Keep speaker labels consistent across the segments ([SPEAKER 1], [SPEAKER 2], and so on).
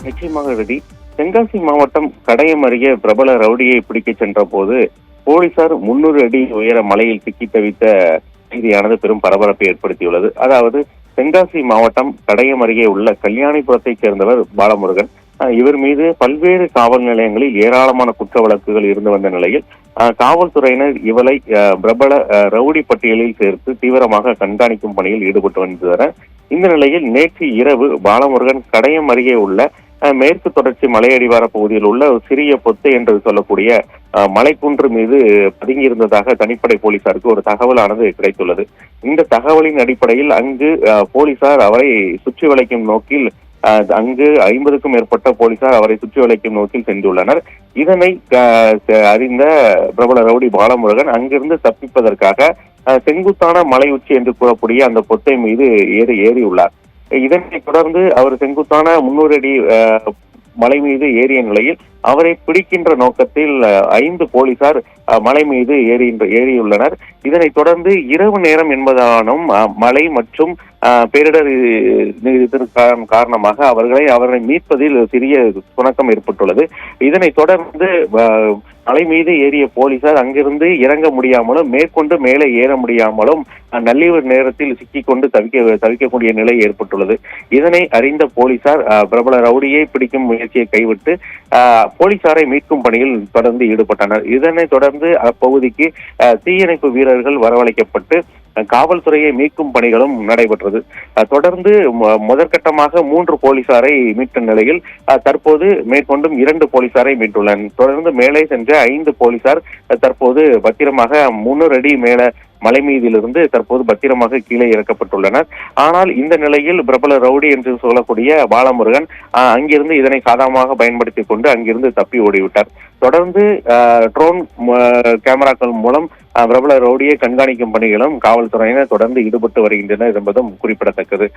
[SPEAKER 1] நிச்சயமாக ரதி. தென்காசி மாவட்டம் கடையம் அருகே பிரபல ரவுடியை பிடிக்கச் சென்ற போது போலீசார் 300 அடி உயர மலையில் சிக்கி தவித்த செய்தியானது பெரும் பரபரப்பை ஏற்படுத்தியுள்ளது. அதாவது தென்காசி மாவட்டம் கடையம் அருகே உள்ள கல்யாணிபுரத்தைச் சேர்ந்தவர் பாலமுருகன். இவர் மீது பல்வேறு காவல் நிலையங்களில் ஏராளமான குற்ற வழக்குகள் இருந்து வந்த நிலையில் காவல்துறையினர் இவரை பிரபல ரவுடி பட்டியலில் சேர்த்து தீவிரமாக கண்காணிக்கும் பணியில் ஈடுபட்டு வந்தனர். இந்த நிலையில் நேற்று இரவு பாலமுருகன் கடையம் அருகே உள்ள மேற்கு தொடர்ச்சி மலையடிவார பகுதியில் உள்ள சிறிய பொத்தை என்று சொல்லக்கூடிய மலைக்குன்று மீது பதுங்கியிருந்ததாக தனிப்படை போலீசாருக்கு ஒரு தகவலானது கிடைத்துள்ளது. இந்த தகவலின் அடிப்படையில் அங்கு போலீசார் அவரை சுற்றி வளைக்கும் நோக்கில் அங்கு 50க்கும் மேற்பட்ட போலீசார் அவரை சுற்றி வளைக்கும் நோக்கில் சென்றுள்ளனர். இதனை அறிந்த பிரபல ரவுடி பாலமுருகன் அங்கிருந்து தப்பிப்பதற்காக செங்குத்தான மலை உச்சி என்று கூறக்கூடிய அந்த பொத்தை மீது ஏறியுள்ளார். இதனை தொடர்ந்து அவர் செங்குத்தான 300 அடி மலை மீது ஏறிய நிலையில் அவரை பிடிக்கின்ற நோக்கத்தில் 5 போலீசார் மலை மீது ஏறியுள்ளனர். இதனைத் தொடர்ந்து இரவு நேரம் என்பதாலும் மழை மற்றும் பேரிடர் காரணமாக அவர்களை மீட்பதில் சிறிய சுணக்கம் ஏற்பட்டுள்ளது. இதனைத் தொடர்ந்து மலை மீது ஏறிய போலீசார் அங்கிருந்து இறங்க முடியாமலும் மேற்கொண்டு மேலே ஏற முடியாமலும் நள்ளிரவு நேரத்தில் சிக்கிக்கொண்டு தவிக்கக்கூடிய நிலை ஏற்பட்டுள்ளது. இதனை அறிந்த போலீசார் பிரபல ரவுடியை பிடிக்கும் முயற்சியை கைவிட்டு போலீசாரை மீட்கும் பணியில் தொடர்ந்து ஈடுபட்டனர். இதனைத் தொடர்ந்து அப்பகுதிக்கு தீயணைப்பு வீரர்கள் வரவழைக்கப்பட்டு காவல்துறையை மீட்கும் பணிகளும் நடைபெற்றது. தொடர்ந்து முதற்கட்டமாக 3 போலீசாரை மீட்ட நிலையில் தற்போது மேற்கொண்டும் 2 போலீசாரை மீட்டுள்ளனர். தொடர்ந்து மேலே சென்ற 5 போலீசார் தற்போது பத்திரமாக 300 அடி மேல மலை மீதிலிருந்து தற்போது பத்திரமாக கீழே இறக்கப்பட்டுள்ளனர். ஆனால் இந்த நிலையில் பிரபல ரவுடி என்று சொல்லக்கூடிய பாலமுருகன் அங்கிருந்து இதனை சாதகமாக பயன்படுத்திக் கொண்டு அங்கிருந்து தப்பி ஓடிவிட்டார். தொடர்ந்து ட்ரோன் கேமராக்கள் மூலம் பிரபல ரவுடியை கண்காணிக்கும் பணிகளும் காவல்துறையினர் தொடர்ந்து ஈடுபட்டு வருகின்றனர் என்பதும் குறிப்பிடத்தக்கது.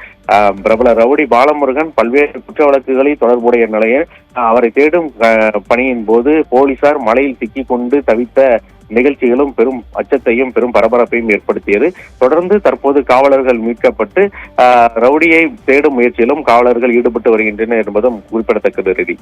[SPEAKER 1] பிரபல ரவுடி பாலமுருகன் பல்வேறு குற்ற வழக்குகளில் தொடர்புடைய நிலையில் அவரை தேடும் பணியின் போது போலீசார் மலையில் சிக்கிக் கொண்டு தவித்த நிகழ்ச்சிகளும் பெரும் அச்சத்தையும் பெரும் பரபரப்பையும் ஏற்படுத்தியது. தொடர்ந்து தற்போது காவலர்கள் மீட்கப்பட்டு ரவுடியை தேடும் முயற்சியிலும் காவலர்கள் ஈடுபட்டு வருகின்றனர் என்பதும் குறிப்பிடத்தக்கது.